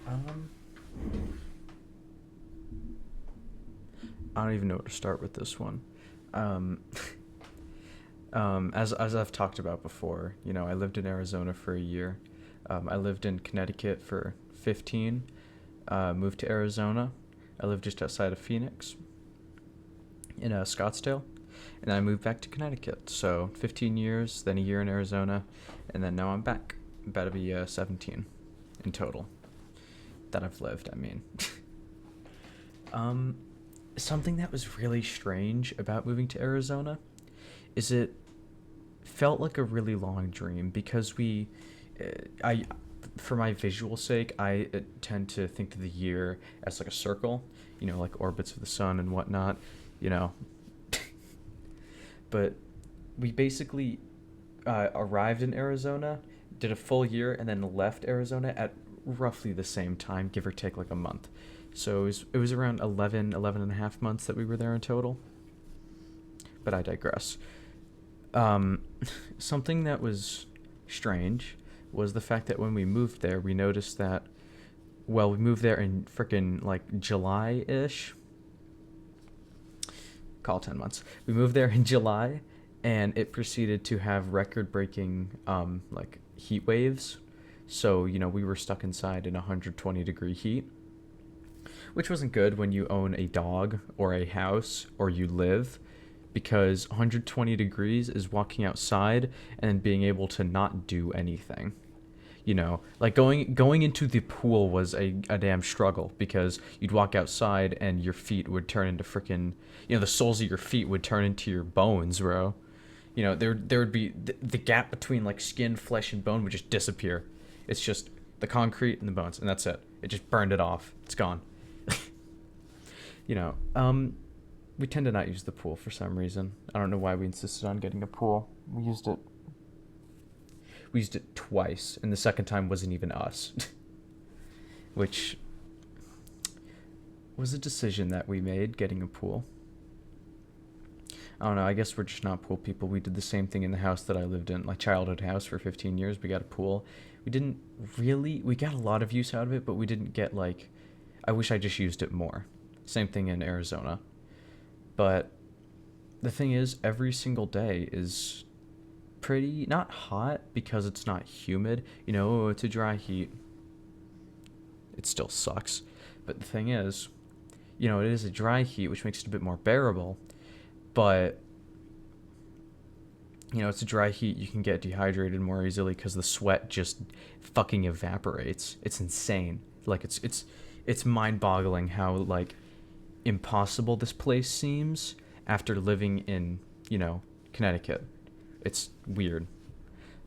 Um, I don't even know where to start with this one. Um, as I've talked about before, I lived in Arizona for a year. I lived in Connecticut for 15. Moved to Arizona. I lived just outside of Phoenix, in Scottsdale, and I moved back to Connecticut. So 15 years, then a year in Arizona, and then now I'm back. About to be 17 in total that I've lived. I mean, um, something that was really strange about moving to Arizona is it felt like a really long dream because I, for my visual sake, I tend to think of the year as like a circle, like orbits of the sun and whatnot, you know. But we basically arrived in Arizona, did a full year, and then left Arizona at roughly the same time, give or take like a month. So it was around 11 and a half months that we were there in total. But I digress. Um, Something that was strange was the fact that when we moved there, we noticed that, well, we moved there in frickin' like July ish. Call 10 months. We moved there in July, and it proceeded to have record breaking like heat waves. So, we were stuck inside in 120-degree heat, which wasn't good when you own a dog or a house or you live, because 120 degrees is walking outside and being able to not do anything. Like going into the pool was a damn struggle, because you'd walk outside and your feet would turn into freaking, the soles of your feet would turn into your bones, bro. There would be the gap between like skin, flesh, and bone would just disappear. It's just the concrete and the bones, and that's it. It just burned it off. It's gone. you know, um, we tend to not use the pool for some reason. I don't know why we insisted on getting a pool. We used it twice, and the second time wasn't even us, which was a decision that we made, getting a pool. I don't know, I guess we're just not pool people. We did the same thing in the house that I lived in, my childhood house, for 15 years. We got a pool. We got a lot of use out of it, but we didn't get, like, I wish I just used it more. Same thing in Arizona. But the thing is, every single day is pretty, not hot because it's not humid. It's a dry heat. It still sucks. But the thing is, it is a dry heat, which makes it a bit more bearable. But, it's a dry heat. You can get dehydrated more easily because the sweat just fucking evaporates. It's insane. Like, it's mind-boggling how, like, impossible this place seems after living in, Connecticut. It's weird.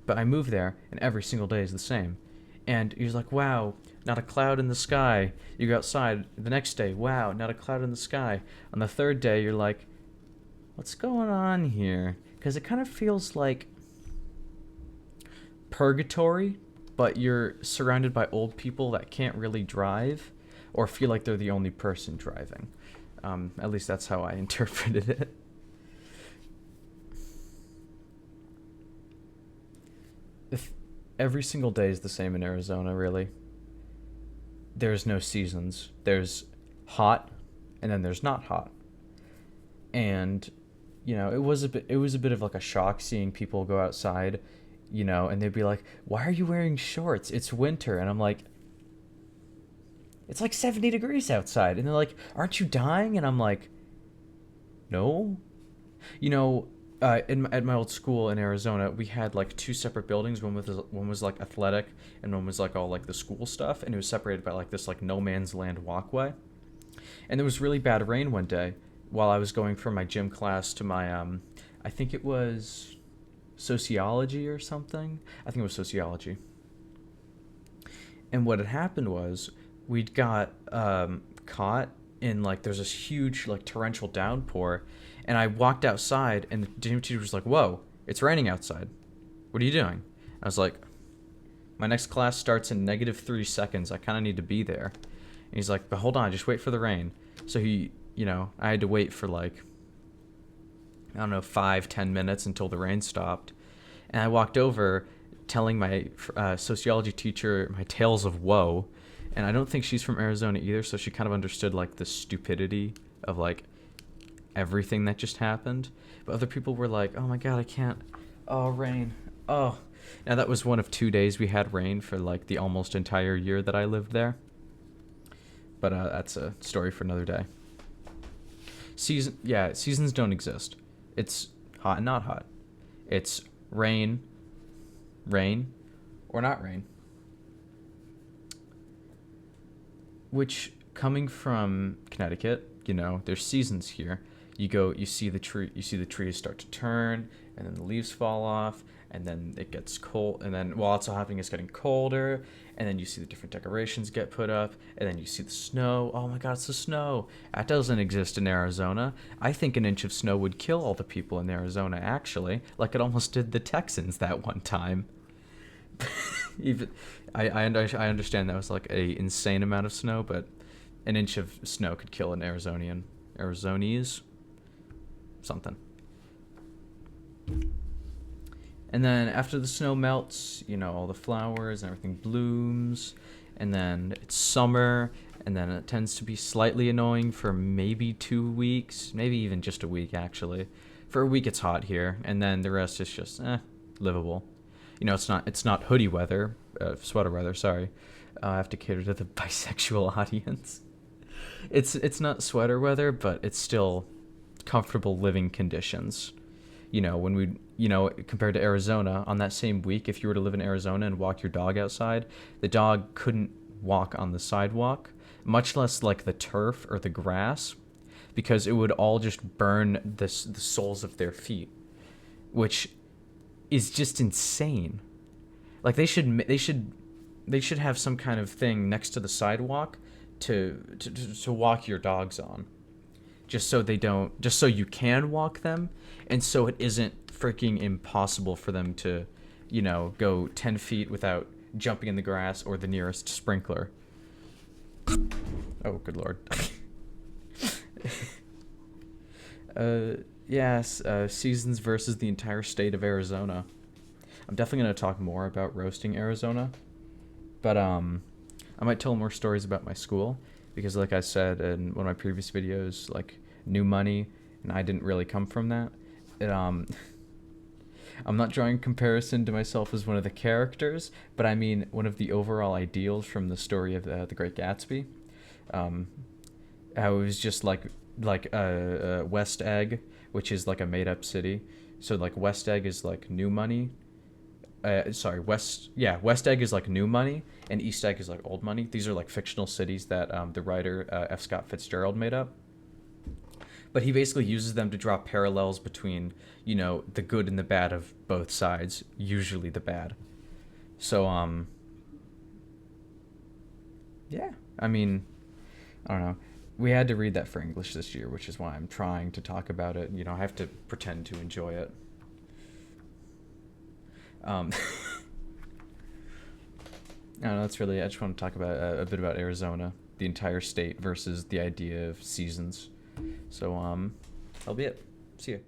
But I moved there, and every single day is the same. And he was like, wow, not a cloud in the sky. You go outside the next day, wow, not a cloud in the sky. On the third day, you're like, what's going on here? Because it kind of feels like purgatory, but you're surrounded by old people that can't really drive or feel like they're the only person driving. At least that's how I interpreted it. If every single day is the same in Arizona, really. There's no seasons. There's hot, and then there's not hot. And it was a bit of like a shock seeing people go outside, and they'd be like, "Why are you wearing shorts? It's winter." And I'm like, "It's like 70 degrees outside." And they're like, "Aren't you dying?" And I'm like, "No." You know, at my old school in Arizona, we had like two separate buildings. One was like athletic, and one was like all like the school stuff, and it was separated by like this like no man's land walkway. And there was really bad rain one day while I was going from my gym class to my I think it was sociology or something. I think it was sociology. And what had happened was we'd got caught in like there's this huge like torrential downpour, and I walked outside, and the gym teacher was like, "Whoa, it's raining outside. What are you doing?" I was like, "My next class starts in -3 seconds. I kind of need to be there." And he's like, "But hold on, just wait for the rain." So I had to wait for like, I don't know, 5, 10 minutes until the rain stopped. And I walked over telling my sociology teacher my tales of woe, and I don't think she's from Arizona either, so she kind of understood like the stupidity of like everything that just happened. But other people were like, "Oh my god, I can't. Oh, rain. Oh." Now that was one of 2 days we had rain for like the almost entire year that I lived there. But that's a story for another day. Seasons don't exist. It's hot and not hot. It's rain, rain, or not rain. Which, coming from Connecticut, there's seasons here. You see the trees start to turn, and then the leaves fall off, and then it gets cold, and then while it's all happening, it's getting colder, and then you see the different decorations get put up, and then you see the snow. Oh my god, it's the snow. That doesn't exist in Arizona. I think an inch of snow would kill all the people in Arizona, actually, like it almost did the Texans that one time. Even I understand that was like a insane amount of snow, but an inch of snow could kill an Arizonese something. And then after the snow melts, all the flowers and everything blooms, and then it's summer, and then it tends to be slightly annoying for maybe 2 weeks, maybe even just a week actually. For a week it's hot here, and then the rest is just livable. It's not hoodie weather, sweater weather. Sorry, I have to cater to the bisexual audience. It's not sweater weather, but it's still comfortable living conditions. Compared to Arizona, on that same week, if you were to live in Arizona and walk your dog outside, the dog couldn't walk on the sidewalk, much less like the turf or the grass, because it would all just burn the soles of their feet, which is just insane. Like they should have some kind of thing next to the sidewalk to walk your dogs on, just so you can walk them, and so it isn't freaking impossible for them to, go 10 feet without jumping in the grass or the nearest sprinkler. Oh, good lord. Yes, seasons versus the entire state of Arizona. I'm definitely going to talk more about roasting Arizona, but I might tell more stories about my school, because like I said in one of my previous videos, like new money, and I didn't really come from that. I'm not drawing comparison to myself as one of the characters, but I mean one of the overall ideals from the story of the Great Gatsby. How it was just like West Egg, which is like a made up city. So like West Egg is like new money. West Egg is like new money, and East Egg is like old money. These are like fictional cities that the writer F. Scott Fitzgerald made up. But he basically uses them to draw parallels between, the good and the bad of both sides, usually the bad. So, yeah, I mean, I don't know. We had to read that for English this year, which is why I'm trying to talk about it. I have to pretend to enjoy it. I don't know, that's really, I just want to talk about a bit about Arizona, the entire state versus the idea of seasons. So, that'll be it. See ya.